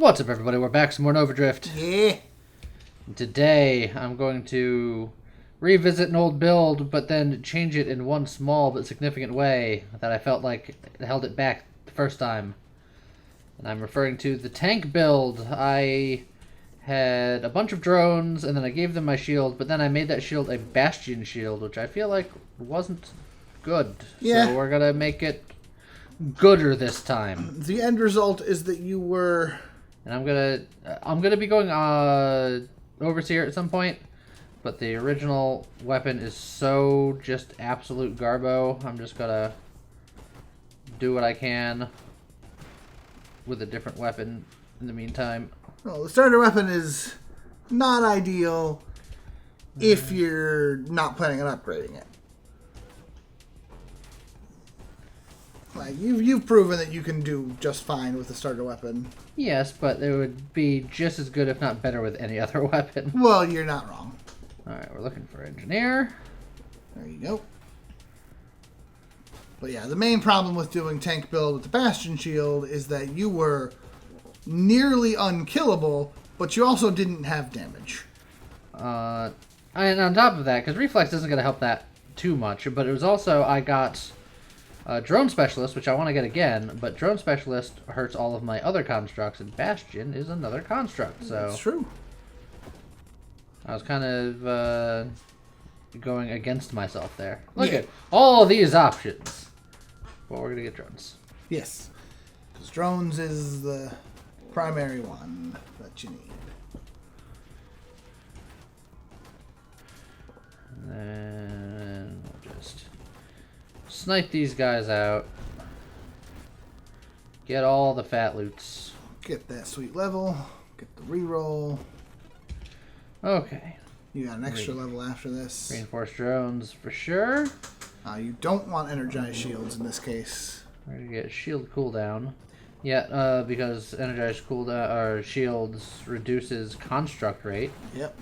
What's up, everybody? We're back some more Overdrift. Yeah. Today, I'm going to revisit an old build, but then change it in one small but significant way that I felt like held it back the first time. And I'm referring to the tank build. I had a bunch of drones, and then I gave them my shield, but then I made that shield a bastion shield, which I feel like wasn't good. Yeah. So we're going to make it gooder this time. The end result is that you were... And I'm gonna be going Overseer at some point, but the original weapon is so just absolute garbo. I'm just gonna do what I can with a different weapon in the meantime. Well, the starter weapon is not ideal if you're not planning on upgrading it. Like, you've proven that you can do just fine with the starter weapon. Yes, but it would be just as good, if not better, with any other weapon. Well, you're not wrong. Alright, we're looking for engineer. There you go. But yeah, the main problem with doing tank build with the Bastion Shield is that you were nearly unkillable, but you also didn't have damage. And on top of that, because Reflex isn't going to help that too much, but it was also, I got... Drone Specialist, which I want to get again, but Drone Specialist hurts all of my other constructs, and Bastion is another construct, so... That's true. I was kind of going against myself there. Look at all these options. Well, we're going to get drones. Yes. Because drones is the primary one that you need. And then we'll just... snipe these guys out. Get all the fat loots. Get that sweet level. Get the reroll. Okay. You got an extra level after this. Reinforced drones for sure. You don't want energized shields in this case. We're gonna get shield cooldown. Yeah, because energized cooldown or shields reduces construct rate. Yep.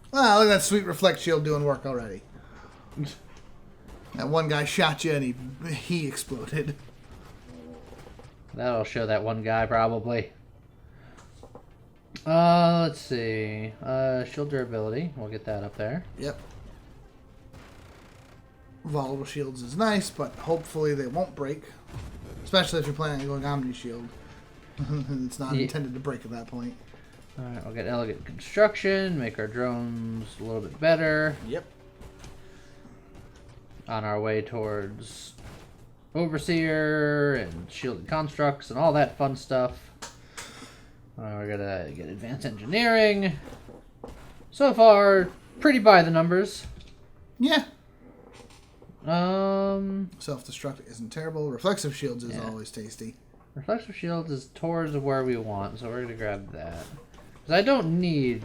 Well, look at that sweet reflect shield doing work already. That one guy shot you and he exploded. That'll show that one guy probably. Let's see. Shield durability. We'll get that up there. Yep. Volatile shields is nice, but hopefully they won't break. Especially if you're planning on going Omni Shield. It's not intended to break at that point. Alright, we'll get elegant construction, make our drones a little bit better. Yep. On our way towards Overseer and shielded constructs and all that fun stuff. We're gonna get advanced engineering. So far, pretty by the numbers. Yeah. Self-destruct isn't terrible. Reflexive shields is always tasty. Reflexive shields is towards where we want, so we're gonna grab that. Because I don't need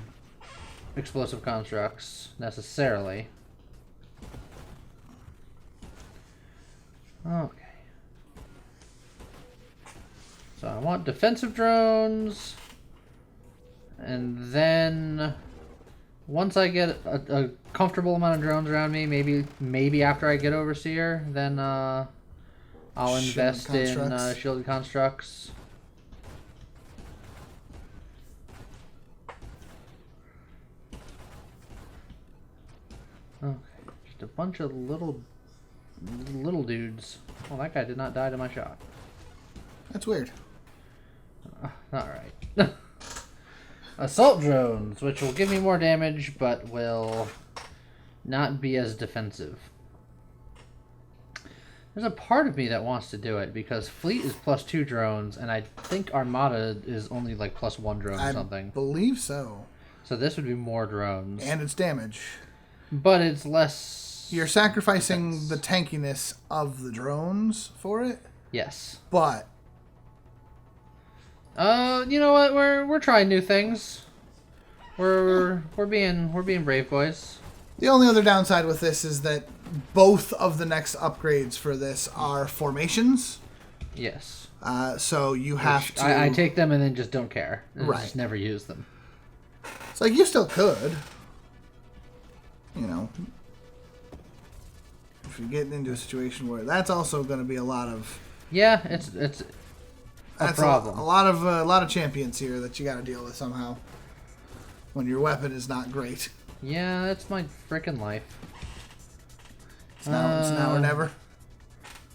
explosive constructs necessarily. Okay. So I want defensive drones, and then once I get a comfortable amount of drones around me, maybe after I get Overseer, then I'll invest in shielded constructs. Okay, just a bunch of little dudes. Well, that guy did not die to my shot. That's weird. Alright. Assault drones, which will give me more damage, but will not be as defensive. There's a part of me that wants to do it, because Fleet is +2 drones, and I think Armada is only like +1 drone or something. I believe so. So this would be more drones. And it's damage. But it's less... You're sacrificing the tankiness of the drones for it? Yes. But... you know what? We're trying new things. We're being brave boys. The only other downside with this is that both of the next upgrades for this are formations. Yes. So you have to... I take them and then just don't care. Right. Just never use them. It's like you still could. You know. If you get into a situation where that's also going to be a lot of... Yeah, it's That's problem. A lot of champions here that you got to deal with somehow. When your weapon is not great. Yeah, that's my frickin' life. It's now or never.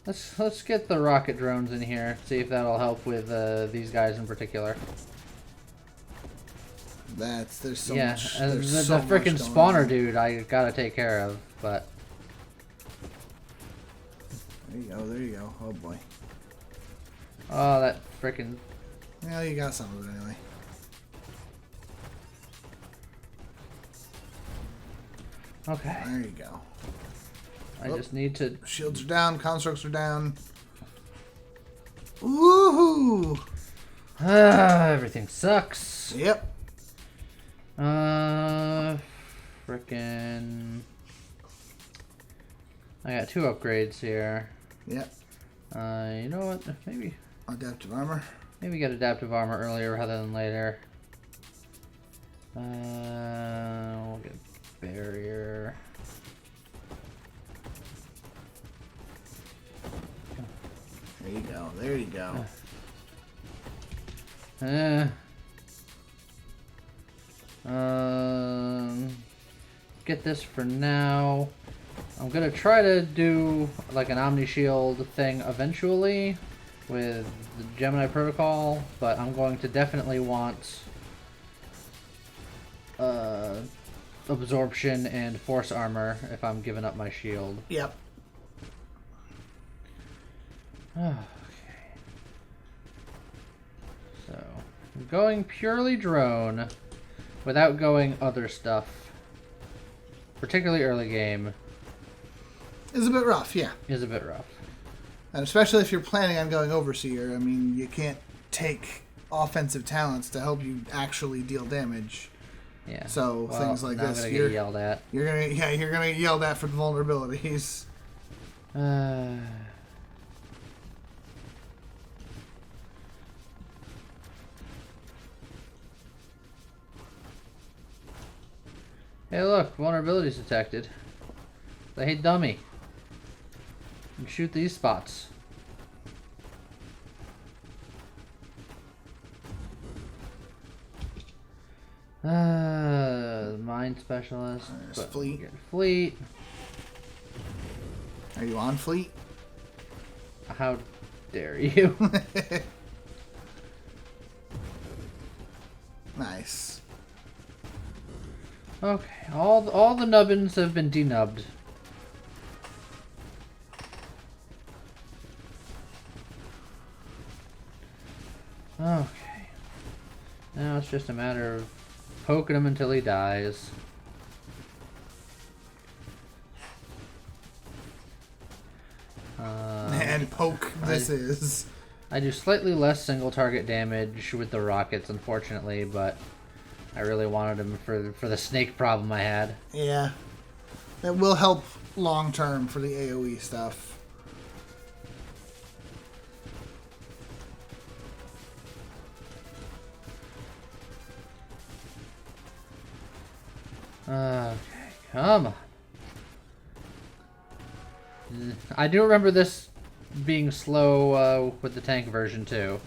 Let's get the rocket drones in here. See if that'll help with these guys in particular. There's so yeah, much. and There's the so frickin' much going spawner on. dude I gotta take care of, but There you go. There you go. Oh boy. oh, that frickin' Well, you got some of it anyway. okay. There you go. I just need to. Shields are down. Constructs are down. Woohoo! Everything sucks. Yep. Frickin'. I got 2 upgrades here. Yep. You know what? Maybe Adaptive armor. get adaptive armor earlier rather than later. We'll get barrier. There you go. There you go. Get this for now. I'm gonna try to do like an Omni Shield thing eventually with the Gemini Protocol, but I'm going to definitely want absorption and force armor if I'm giving up my shield. Yep. Okay. So, I'm going purely drone without going other stuff. Particularly early game It's a bit rough, yeah. is a bit rough. And especially if you're planning on going Overseer, I mean, you can't take offensive talents to help you actually deal damage. Yeah. So Well, things like now this, I'm gonna get yelled at. you're gonna get yelled at for the vulnerabilities. Hey, look, vulnerabilities detected. Hey, dummy. You shoot these spots. Mine specialist. There's but fleet. we get fleet. Are you on fleet? How dare you? Nice. Okay, all the nubbins have been denubbed. Okay. Now it's just a matter of poking him until he dies. And poke this is. I do slightly less single target damage with the rockets, unfortunately, but I really wanted him for the snake problem I had. Yeah. It will help long term for the AoE stuff. Okay, come on. I do remember this being slow with the tank version too.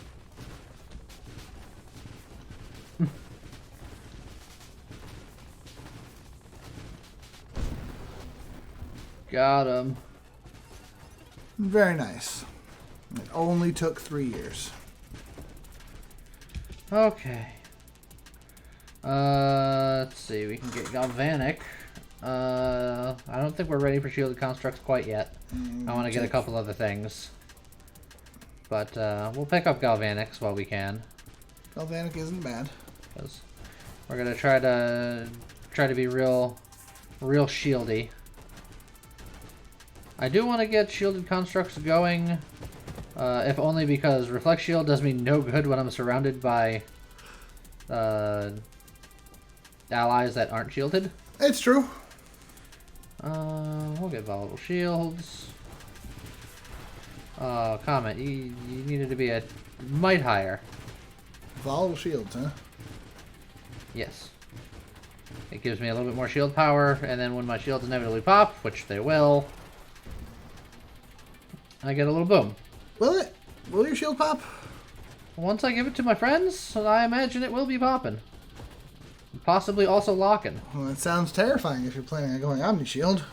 Got him. Very nice. It only took 3 years. Okay. Let's see. We can get galvanic. I don't think we're ready for shielded constructs quite yet. I want to get a couple other things. But we'll pick up galvanics while we can. Galvanic isn't bad. Because we're gonna try to be real shieldy. I do want to get shielded constructs going, if only because reflect shield does me no good when I'm surrounded by allies that aren't shielded. It's true. We'll get volatile shields. Comment. You needed to be a mite higher. Volatile shields, huh? Yes. It gives me a little bit more shield power, and then when my shields inevitably pop, which they will, I get a little boom. Will it? Will your shield pop? once I give it to my friends, I imagine it will be popping. Possibly also locking. Well, that sounds terrifying if you're planning on going Omni Shield.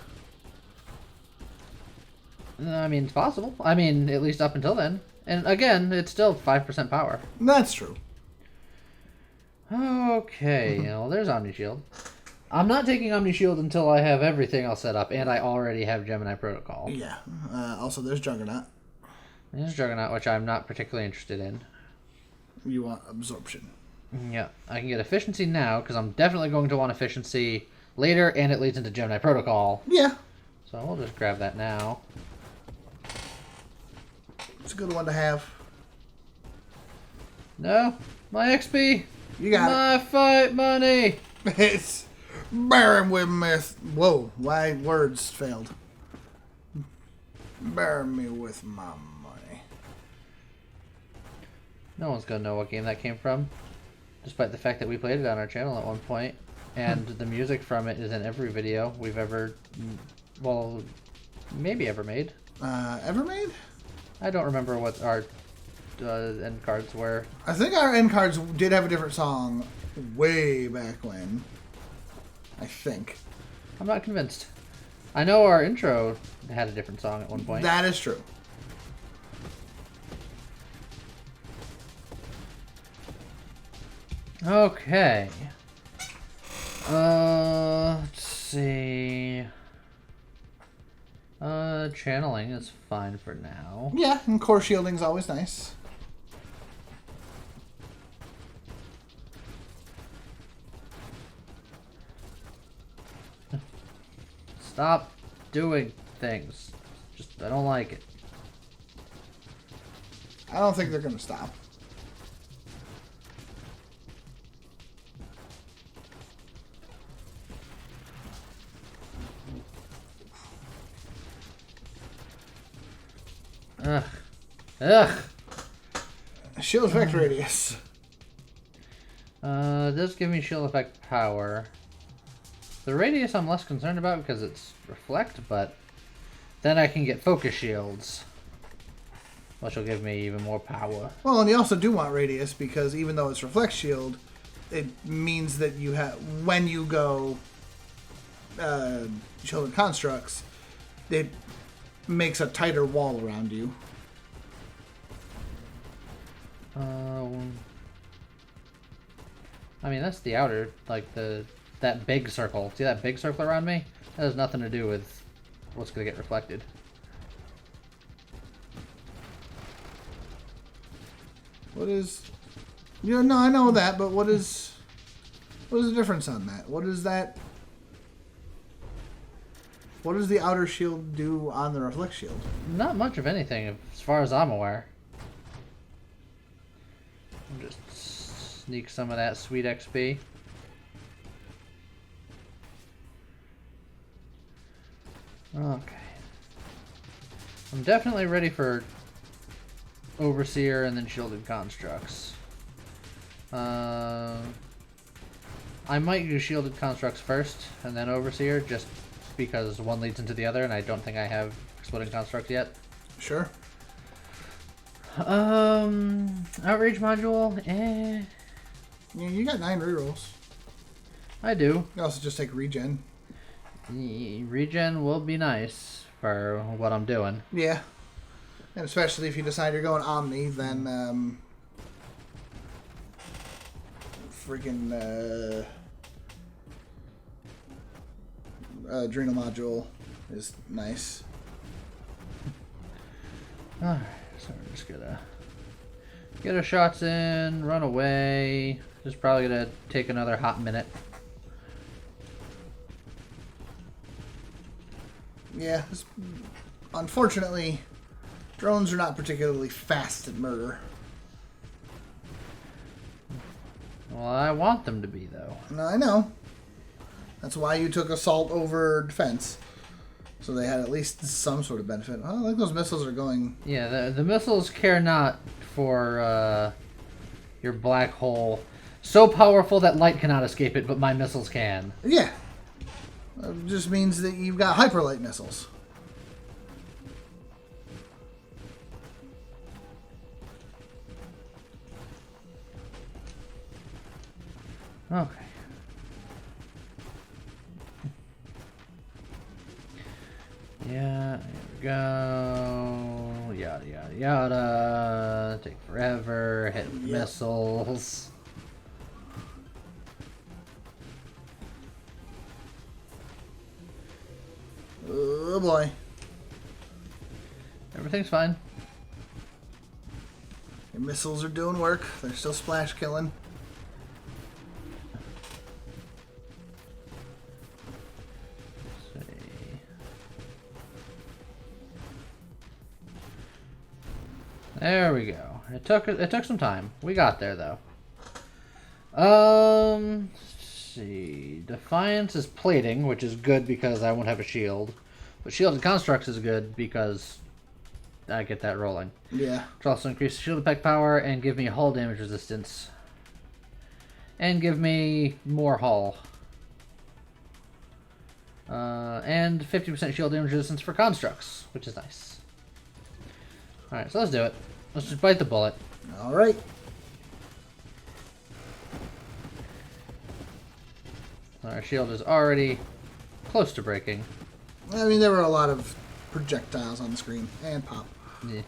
I mean, it's possible. I mean, at least up until then. And again, it's still 5% power. That's true. Okay, well, there's Omni Shield. I'm not taking Omni Shield until I have everything all set up, and I already have Gemini Protocol. Yeah. Also, there's Juggernaut. There's Juggernaut, which I'm not particularly interested in. You want Absorption. Yeah, I can get Efficiency now, because I'm definitely going to want Efficiency later, and it leads into Gemini Protocol. Yeah. So we'll just grab that now. It's a good one to have. No, my XP. You got my fight money. It's bearing with me. Whoa, why words failed? Bear me with my money. No one's gonna know what game that came from, despite the fact that we played it on our channel at one point, and the music from it is in every video we've ever, well, maybe ever made. Ever made? I don't remember what our end cards were. I think our end cards did have a different song way back when. I think. I'm not convinced. I know our intro had a different song at one point. That is true. Okay. Let's see. Channeling is fine for now. Yeah, and core shielding's always nice. Stop doing things. Just, I don't like it. I don't think they're gonna stop. Ugh. Ugh. Shield effect radius. It does give me shield effect power. The radius I'm less concerned about because it's reflect, but then I can get focus shields, which will give me even more power. Well, and you also do want radius because even though it's reflect shield, it means that you have when you go shielded constructs, it makes a tighter wall around you. I mean, that's the outer, like that big circle. See that big circle around me? That has nothing to do with what's going to get reflected. What is... Yeah, no, I know that, but what is the difference on that? What is that... What does the outer shield do on the reflect shield? Not much of anything, as far as I'm aware. I'll just sneak some of that sweet XP. Okay. I'm definitely ready for Overseer and then Shielded Constructs. I might do Shielded Constructs first and then Overseer, just because one leads into the other, and I don't think I have Exploding Constructs yet. Sure. Outrage Module, Yeah, you got 9 rerolls. I do. You also just take regen. Regen will be nice for what I'm doing. Yeah. And especially if you decide you're going Omni, then freaking Adrenal Module is nice. Alright, so we're just gonna get our shots in, run away. This is probably gonna take another hot minute. Yeah, unfortunately, drones are not particularly fast at murder. Well, I want them to be, though. No, I know. That's why you took assault over defense. So they had at least some sort of benefit. Oh, I like those missiles are going... Yeah, the missiles care not for your black hole. So powerful that light cannot escape it, but my missiles can. Yeah. It just means that you've got hyperlight missiles. Okay. Yeah, there we go. Yada, yada, yada. Take forever. Hit with missiles. Oh boy. Everything's fine. Your missiles are doing work. They're still splash killing. Let's see. There we go. It took some time. We got there though. Let's see. Defiance is plating, which is good because I won't have a shield. But shield and constructs is good because I get that rolling. Yeah. Which also increases shield effect power and give me hull damage resistance. And give me more hull. And 50% shield damage resistance for constructs, which is nice. Alright, so let's do it. Let's just bite the bullet. Alright. Our shield is already close to breaking. I mean, there were a lot of projectiles on the screen. And pop. Yeah.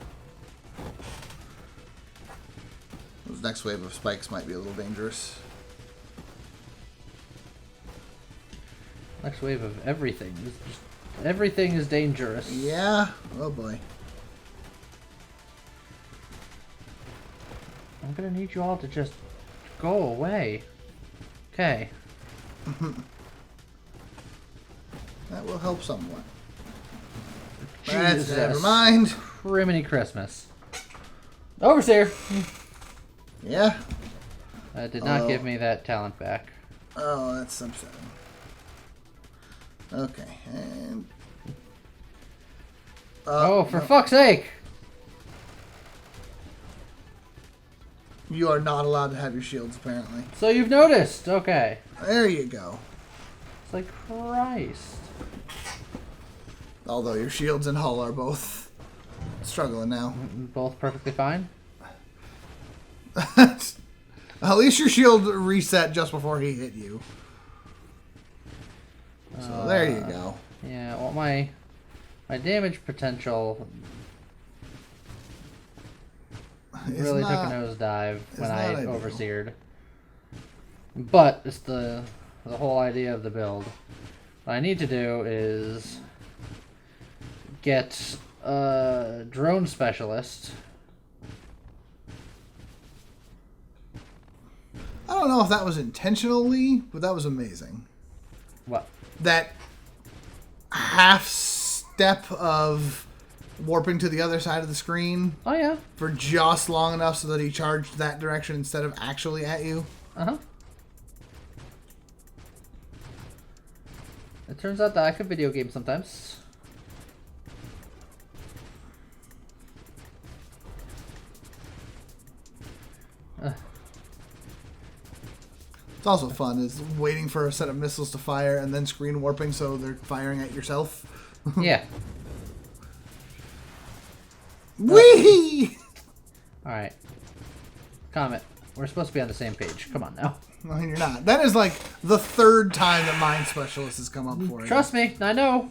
This next wave of spikes might be a little dangerous. Next wave of everything. Everything is dangerous. Yeah. Oh boy. I'm gonna need you all to just go away. Okay. That will help somewhat. Jesus. Never mind. Criminy Christmas. Overseer! Yeah. That did not give me that talent back. Oh, that's upsetting. Okay, and... oh, for fuck's sake! You are not allowed to have your shields, apparently. So you've noticed! Okay. There you go. It's like, Christ. Although your shields and hull are both struggling now. Both perfectly fine? At least your shield reset just before he hit you. So there you go. Yeah, well, my damage potential really took a nosedive when I overseered. But it's the whole idea of the build. What I need to do is get a drone specialist. I don't know if that was intentionally, but that was amazing. What? That half step of warping to the other side of the screen Oh, yeah. for just long enough so that he charged that direction instead of actually at you. Uh-huh. It turns out that I can video game sometimes. It's also fun is waiting for a set of missiles to fire and then screen warping so they're firing at yourself. Yeah. Whee! Alright. Comet. We're supposed to be on the same page. Come on now. No, you're not. That is like the third time that Mind Specialist has come up for you. Trust me, I know.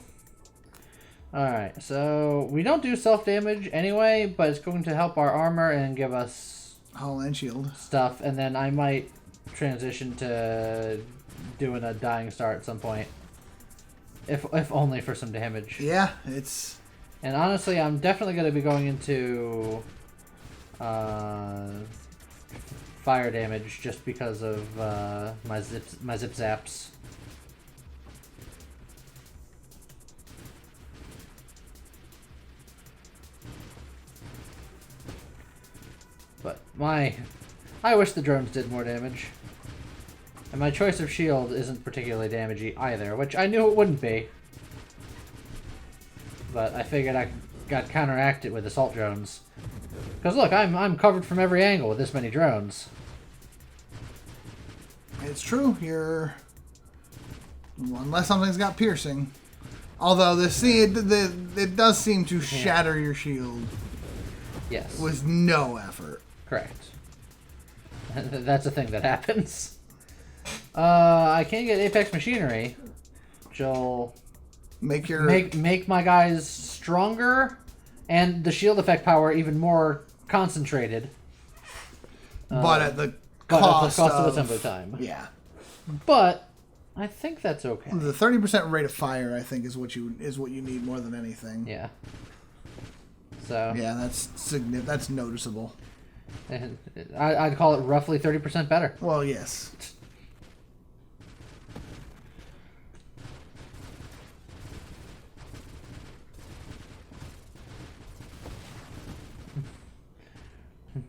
Alright, so we don't do self-damage anyway, but it's going to help our armor and give us Hull and shield. stuff, and then I might transition to doing a dying star at some point. If only for some damage. Yeah, it's... And honestly, I'm definitely going to be going into fire damage just because of my zip zaps. But I wish the drones did more damage. And my choice of shield isn't particularly damagey either, which I knew it wouldn't be. But I figured I got counteract it with assault drones. Because look, I'm covered from every angle with this many drones. It's true. You're... Unless something's got piercing. Although it does seem to shatter your shield. Yes. With no effort. Correct. That's a thing that happens. I can get Apex Machinery, which'll Make your make my guys stronger, and the shield effect power even more concentrated. but at the But cost, at the cost of of assembly time. Yeah. But I think that's okay. The 30% rate of fire, I think, is what you need more than anything. Yeah. So Yeah, that's noticeable. and I'd call it roughly 30% better. Well, yes.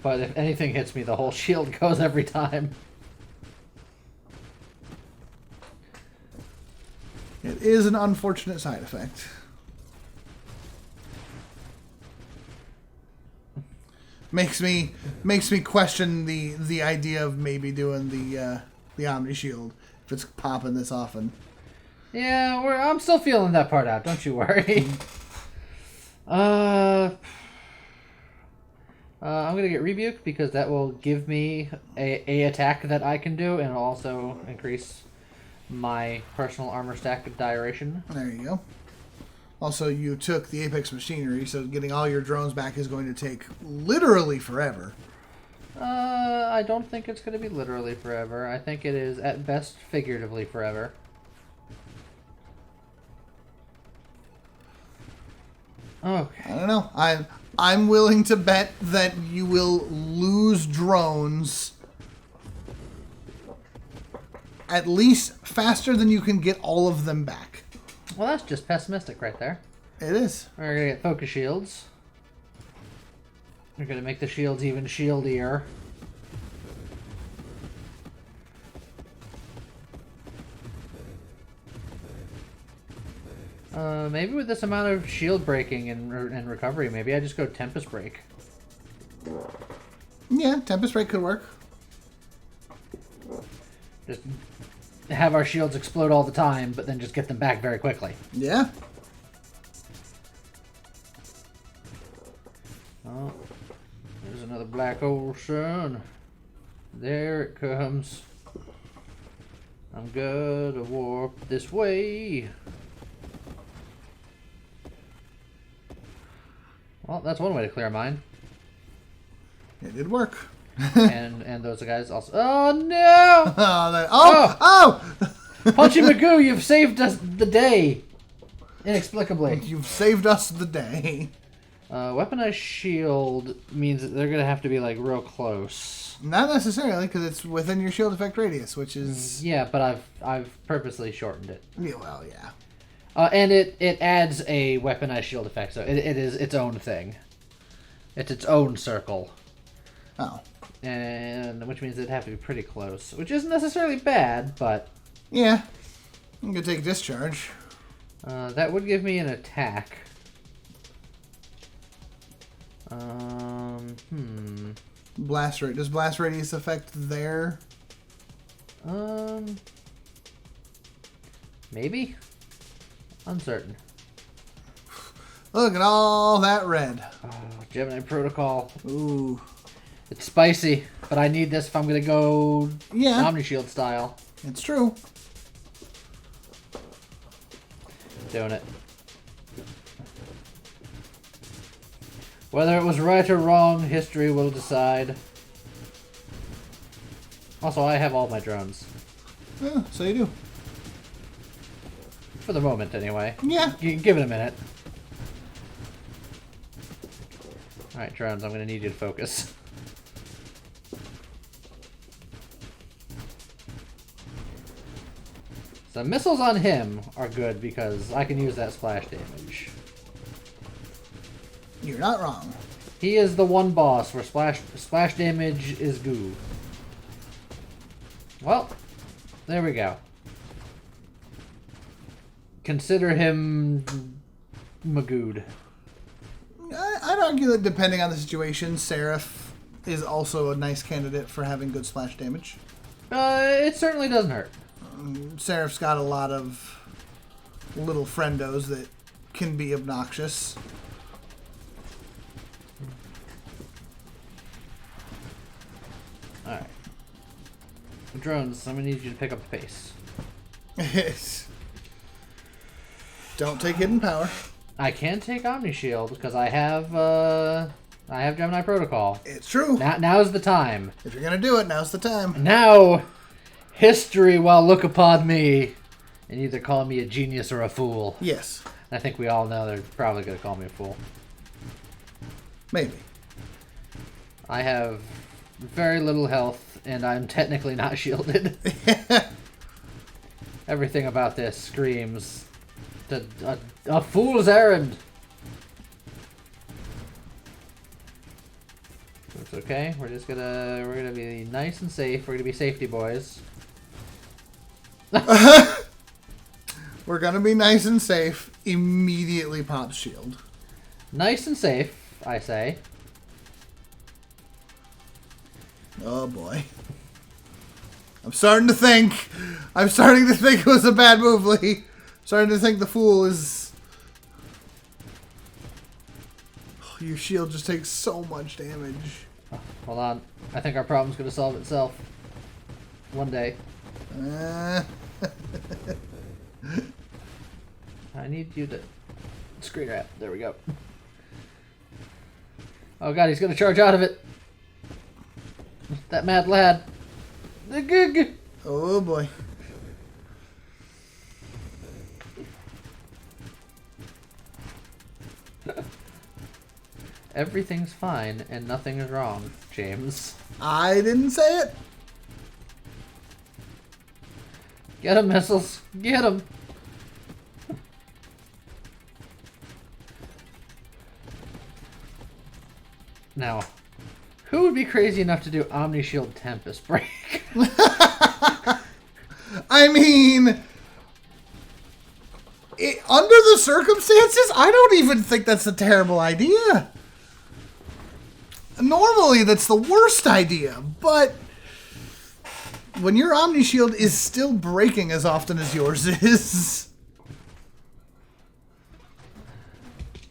But if anything hits me, the whole shield goes every time. It is an unfortunate side effect. Makes me question the idea of maybe doing the Omni Shield if it's popping this often. Yeah, I'm still feeling that part out. Don't you worry. I'm gonna get Rebuke because that will give me a attack that I can do, and it'll also increase my personal armor stack of duration. There you go. Also, you took the Apex Machinery, so getting all your drones back is going to take literally forever. I don't think it's going to be literally forever. I think it is, at best, figuratively forever. Okay. I don't know. I'm willing to bet that you will lose drones at least faster than you can get all of them back. Well, that's just pessimistic right there. It is. We're going to get focus shields. We're going to make the shields even shieldier. Maybe with this amount of shield breaking and recovery, maybe I just go Tempest Break. Yeah, Tempest Break could work. Just have our shields explode all the time, but then just get them back very quickly. Yeah. Oh, there's another black hole, son. There it comes. I'm gonna warp this way. Well, that's one way to clear a mine. It did work. and those guys also. Oh no! Oh! Punchy Magoo, you've saved us the day. Inexplicably. You've saved us the day. Weaponized shield means that they're gonna have to be like real close. Not necessarily, because it's within your shield effect radius, which is... Yeah, but I've purposely shortened it. Yeah, well, yeah. And it adds a weaponized shield effect, so it is its own thing. It's its own circle. Oh. And which means it'd have to be pretty close, which isn't necessarily bad, but... Yeah. I'm going to take discharge. That would give me an attack. Blast rate. Does blast radius affect their... Maybe? Uncertain. Look at all that red. Oh, Gemini Protocol. Ooh. It's spicy, but I need this if I'm gonna go Omni Shield style. It's true. Doing it. Whether it was right or wrong, history will decide. Also, I have all my drones. Yeah, so you do. For the moment, anyway. Yeah. Give it a minute. Alright, drones, I'm gonna need you to focus. So missiles on him are good because I can use that splash damage. You're not wrong. He is the one boss where splash damage is goo. Well, there we go. Consider him Magooed. I'd argue that depending on the situation, Seraph is also a nice candidate for having good splash damage. It certainly doesn't hurt. Seraph's got a lot of little friendos that can be obnoxious. Alright. Drones, I'm gonna need you to pick up the pace. Don't take hidden power. I can take Omni Shield because I have Gemini Protocol. It's true. Now's the time. If you're gonna do it, now's the time. Now, history will look upon me and either call me a genius or a fool. Yes. I think we all know they're probably gonna call me a fool. Maybe. I have very little health, and I'm technically not shielded. Everything about this screams a fool's errand. It's okay. We're gonna be nice and safe. We're gonna be safety boys. We're gonna be nice and safe. Immediately pop shield. Nice and safe, I say. Oh boy. I'm starting to think it was a bad move, Lee. Starting to think the fool is... Oh, your shield just takes so much damage. Hold on. I think our problem's gonna solve itself. One day. I need you to screen wrap. There we go. Oh god, he's gonna charge out of it. That mad lad. The gig. Oh boy. Everything's fine and nothing is wrong, James. I didn't say it. Get him, missiles. Get him. Now, who would be crazy enough to do Omni Shield Tempest Break? I mean, under the circumstances, I don't even think that's a terrible idea. Normally, that's the worst idea, but when your Omni Shield is still breaking as often as yours is...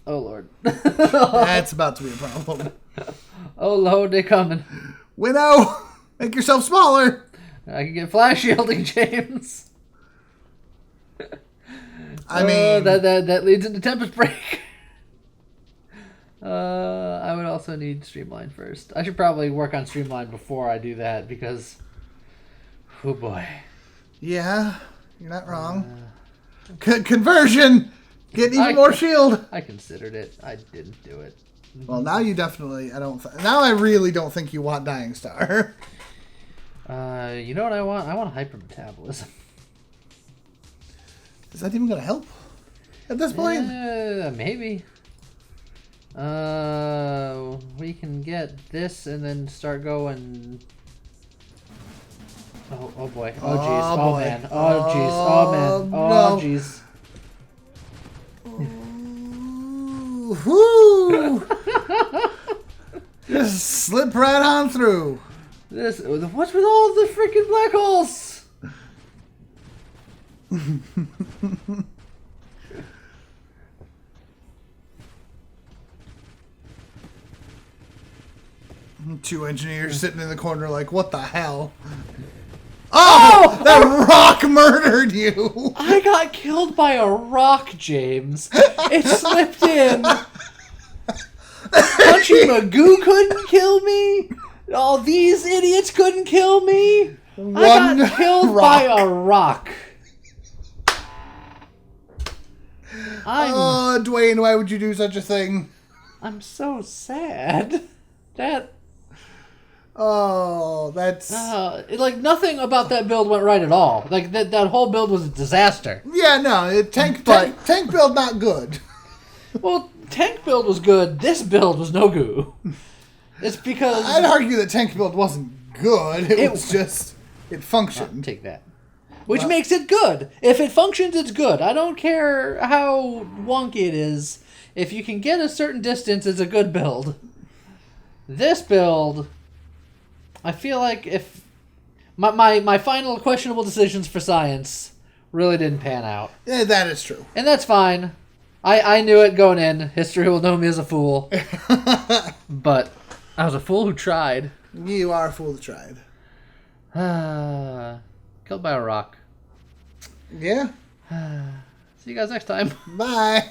Oh, Lord. That's about to be a problem. Oh, Lord, they're coming. Winnow, make yourself smaller. I can get flash shielding, James. I mean... That leads into Tempest Break. I would also need Streamline first. I should probably work on Streamline before I do that because... Oh, boy. Yeah, you're not wrong. Conversion! Get even more shield! I considered it. I didn't do it. Well, now you definitely... now I really don't think you want Dying Star. You know what I want? I want hypermetabolism. Is that even going to help at this point? Maybe. We can get this and then start going... Oh boy. Oh jeez. Oh man. Oh jeez. Oh man. Oh jeez. Whoo! Just slip right on through. What's with all the freaking black holes? Two engineers sitting in the corner like, what the hell? Oh! That rock murdered you! I got killed by a rock, James. It slipped in. Punchy Magoo couldn't kill me. All these idiots couldn't kill me. I got killed by a rock. Oh, Dwayne, why would you do such a thing? I'm so sad. That's... like, nothing about that build went right at all. Like, that whole build was a disaster. Yeah, no, tank build not good. Well, tank build was good. This build was no goo. It's because... I'd argue that tank build wasn't good. It was just... It functioned. Take that. Which makes it good. If it functions, it's good. I don't care how wonky it is. If you can get a certain distance, it's a good build. This build... I feel like if my final questionable decisions for science really didn't pan out. Yeah, that is true. And that's fine. I knew it going in. History will know me as a fool. But I was a fool who tried. You are a fool that tried. Killed by a rock. Yeah. See you guys next time. Bye.